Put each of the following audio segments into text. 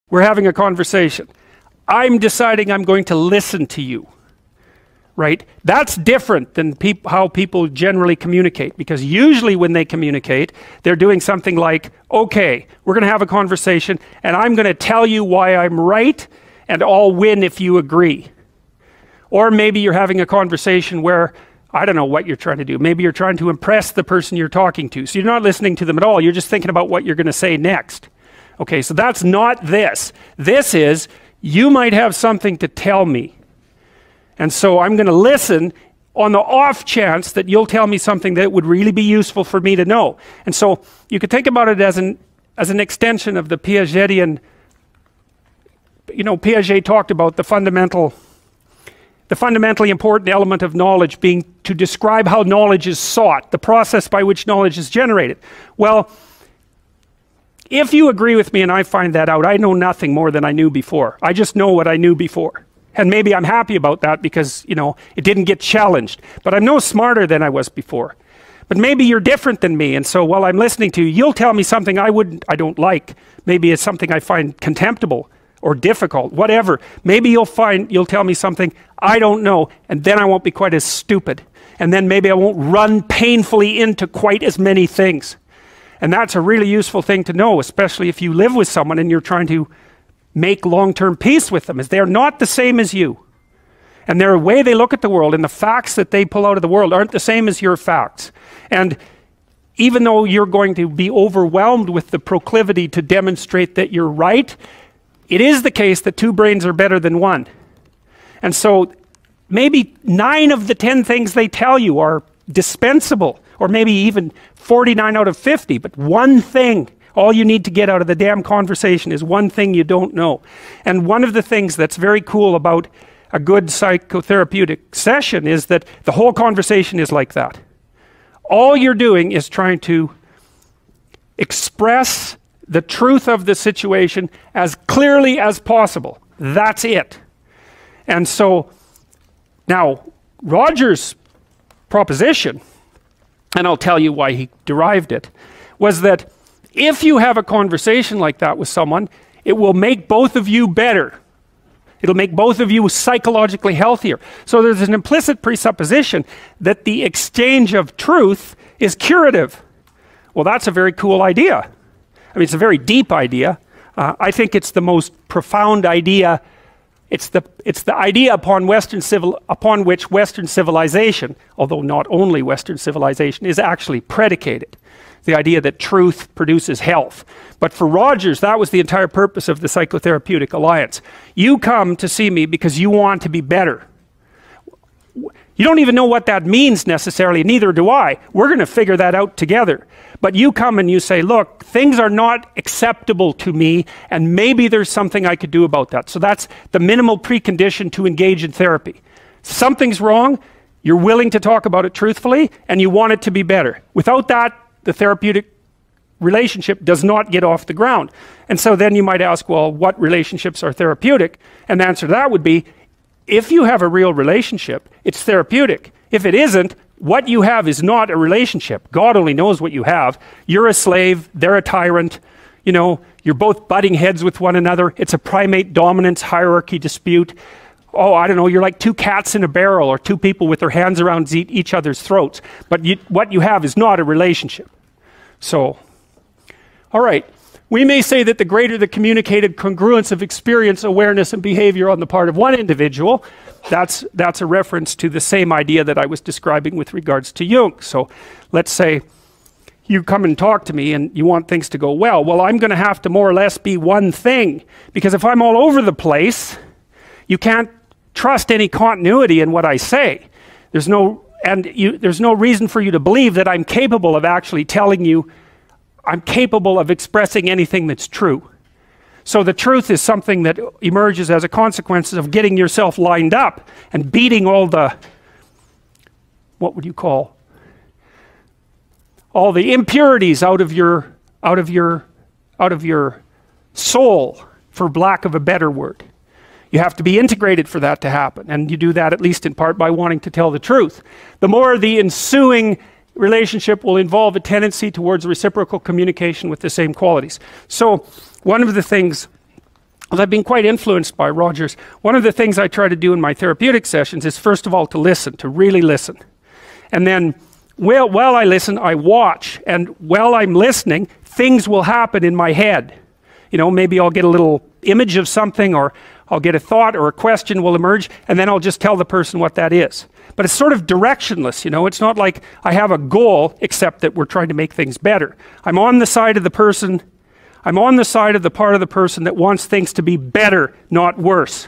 We're having a conversation. I'm deciding I'm going to listen to you, right? That's different than how people generally communicate, because usually when they communicate, they're doing something like, okay, we're going to have a conversation and I'm going to tell you why I'm right and I'll win if you agree. Or maybe you're having a conversation where, I don't know what you're trying to do. Maybe you're trying to impress the person you're talking to. So you're not listening to them at all. You're just thinking about what you're going to say next. Okay, so that's not this. This is, you might have something to tell me. And so I'm going to listen on the off chance that you'll tell me something that would really be useful for me to know. And so you could think about it as an extension of the Piagetian, you know, Piaget talked about the fundamentally important element of knowledge being to describe how knowledge is sought, the process by which knowledge is generated. Well, if you agree with me and I find that out, I know nothing more than I knew before. I just know what I knew before. And maybe I'm happy about that because, you know, it didn't get challenged. But I'm no smarter than I was before. But maybe you're different than me, and so while I'm listening to you, you'll tell me something I don't like. Maybe it's something I find contemptible or difficult, whatever. Maybe you'll tell me something I don't know, and then I won't be quite as stupid. And then maybe I won't run painfully into quite as many things. And that's a really useful thing to know, especially if you live with someone and you're trying to make long-term peace with them, is they're not the same as you. And their way they look at the world and the facts that they pull out of the world aren't the same as your facts. And even though you're going to be overwhelmed with the proclivity to demonstrate that you're right, it is the case that two brains are better than one. And so maybe 9 of the 10 things they tell you are dispensable, or maybe even 49 out of 50, but one thing, all you need to get out of the damn conversation is one thing you don't know. And one of the things that's very cool about a good psychotherapeutic session is that the whole conversation is like that. All you're doing is trying to express the truth of the situation as clearly as possible. That's it. And so now Roger's proposition, and I'll tell you why he derived it, was that if you have a conversation like that with someone, it will make both of you better. It'll make both of you psychologically healthier. So there's an implicit presupposition that the exchange of truth is curative. Well, that's a very cool idea. I mean, it's a very deep idea. I think it's the most profound idea. It's the idea upon which Western civilization, although not only Western civilization, is actually predicated. The idea that truth produces health. But for Rogers, that was the entire purpose of the Psychotherapeutic Alliance. You come to see me because you want to be better. You don't even know what that means necessarily, neither do I. We're going to figure that out together. But you come and you say, look, things are not acceptable to me, and maybe there's something I could do about that. So that's the minimal precondition to engage in therapy. Something's wrong, you're willing to talk about it truthfully, and you want it to be better. Without that, the therapeutic relationship does not get off the ground. And so then you might ask, well, what relationships are therapeutic? And the answer to that would be, if you have a real relationship, it's therapeutic. If it isn't, what you have is not a relationship. God only knows what you have. You're a slave, they're a tyrant, you know, you're both butting heads with one another. It's a primate dominance hierarchy dispute. Oh, I don't know, you're like two cats in a barrel, or two people with their hands around each other's throats. But what you have is not a relationship. So, all right. We may say that the greater the communicated congruence of experience, awareness, and behavior on the part of one individual, that's a reference to the same idea that I was describing with regards to Jung. So let's say you come and talk to me and you want things to go well. Well, I'm going to have to more or less be one thing, because if I'm all over the place, you can't trust any continuity in what I say. There's no reason for you to believe that I'm capable of actually telling you, I'm capable of expressing anything that's true. So the truth is something that emerges as a consequence of getting yourself lined up and beating all the, what would you call, all the impurities out of your soul, for lack of a better word. You have to be integrated for that to happen, and you do that at least in part by wanting to tell the truth. The more the ensuing relationship will involve a tendency towards reciprocal communication with the same qualities. So one of the things Well, I've been quite influenced by Rogers. One of the things I try to do in my therapeutic sessions is, first of all, to listen, to really listen. And then, while I listen, I watch. And while I'm listening, things will happen in my head. You know, maybe I'll get a little image of something, or I'll get a thought or a question will emerge, and then I'll just tell the person what that is. But it's sort of directionless, you know. It's not like I have a goal, except that we're trying to make things better. I'm on the side of the person. I'm on the side of the part of the person that wants things to be better, not worse.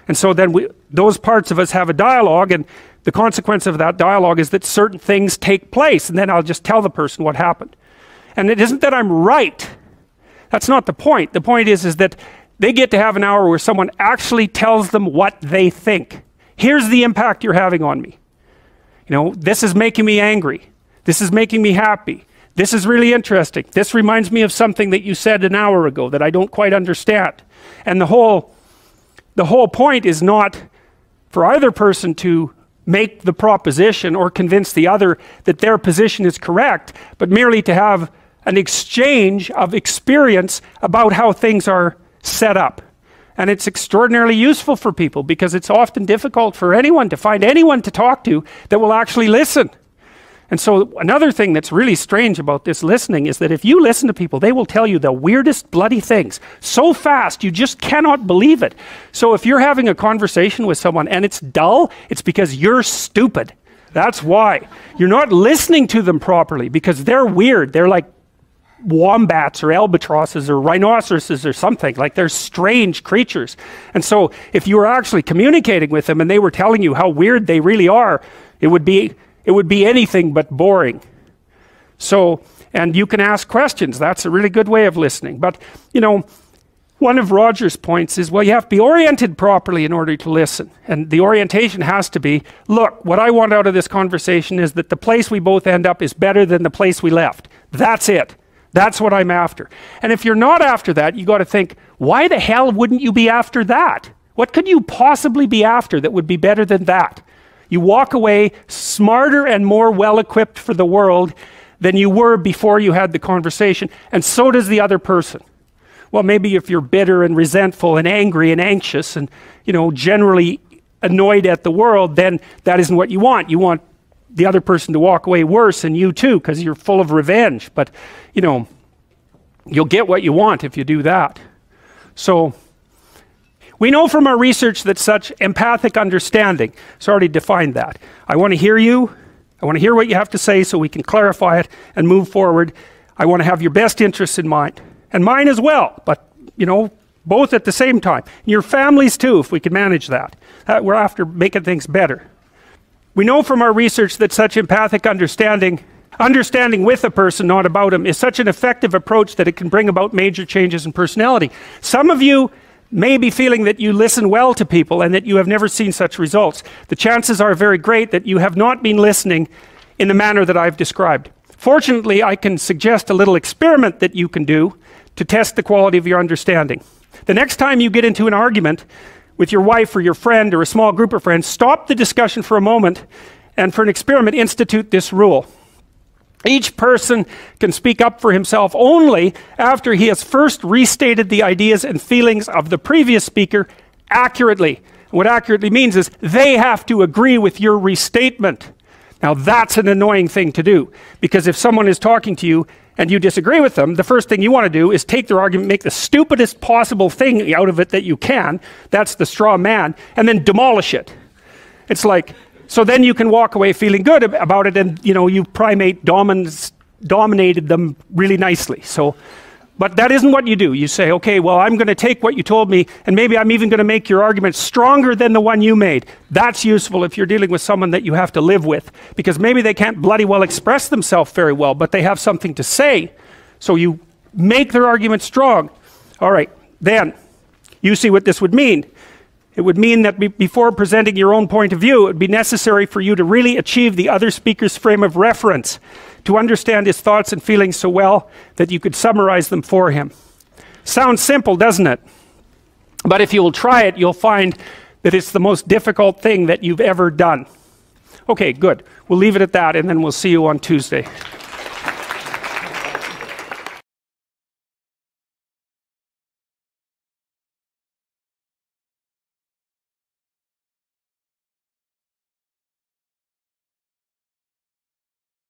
And so then those parts of us have a dialogue, and the consequence of that dialogue is that certain things take place, and then I'll just tell the person what happened. And it isn't that I'm right. That's not the point. The point is that they get to have an hour where someone actually tells them what they think. Here's the impact you're having on me. You know, this is making me angry. This is making me happy. This is really interesting. This reminds me of something that you said an hour ago that I don't quite understand. And the whole point is not for either person to make the proposition or convince the other that their position is correct, but merely to have an exchange of experience about how things are set up. And it's extraordinarily useful for people, because it's often difficult for anyone to find anyone to talk to that will actually listen. And so another thing that's really strange about this listening is that if you listen to people, they will tell you the weirdest bloody things so fast you just cannot believe it. So if you're having a conversation with someone and it's dull, it's because you're stupid. That's why. You're not listening to them properly, because they're weird. They're like wombats or albatrosses or rhinoceroses or something. Like, they're strange creatures. And so if you were actually communicating with them and they were telling you how weird they really are, it would be anything but boring. So, and you can ask questions. That's a really good way of listening. But, you know, one of Roger's points is, well, you have to be oriented properly in order to listen. And the orientation has to be, look, what I want out of this conversation is that the place we both end up is better than the place we left. That's it. That's what I'm after. And if you're not after that, you got to think, why the hell wouldn't you be after that? What could you possibly be after that would be better than that? You walk away smarter and more well-equipped for the world than you were before you had the conversation, and so does the other person. Well, maybe if you're bitter and resentful and angry and anxious and, you know, generally annoyed at the world, then that isn't what you want. You want the other person to walk away worse, and you too, because you're full of revenge. But, you know, you'll get what you want if you do that. So we know from our research that such empathic understanding, it's already defined that. I want to hear you. I want to hear what you have to say so we can clarify it and move forward. I want to have your best interests in mind, and mine as well, but, you know, both at the same time. And your families too, if we can manage that. We're after making things better. We know from our research that such empathic understanding with a person, not about him, is such an effective approach that it can bring about major changes in personality. Some of you may be feeling that you listen well to people and that you have never seen such results. The chances are very great that you have not been listening in the manner that I've described. Fortunately, I can suggest a little experiment that you can do to test the quality of your understanding. The next time you get into an argument with your wife or your friend or a small group of friends, stop the discussion for a moment and, for an experiment, institute this rule. Each person can speak up for himself only after he has first restated the ideas and feelings of the previous speaker accurately. What accurately means is they have to agree with your restatement. Now that's an annoying thing to do, because if someone is talking to you and you disagree with them, the first thing you want to do is take their argument, make the stupidest possible thing out of it that you can, that's the straw man, and then demolish it. It's like, so then you can walk away feeling good about it, and, you know, you primate dominated them really nicely. So, but that isn't what you do. You say, okay, well, I'm going to take what you told me, and maybe I'm even going to make your argument stronger than the one you made. That's useful if you're dealing with someone that you have to live with, because maybe they can't bloody well express themselves very well, but they have something to say. So you make their argument strong. All right, then you see what this would mean. It would mean that before presenting your own point of view, it would be necessary for you to really achieve the other speaker's frame of reference, to understand his thoughts and feelings so well that you could summarize them for him. Sounds simple, doesn't it? But if you will try it, you'll find that it's the most difficult thing that you've ever done. Okay, good. We'll leave it at that, and then we'll see you on Tuesday.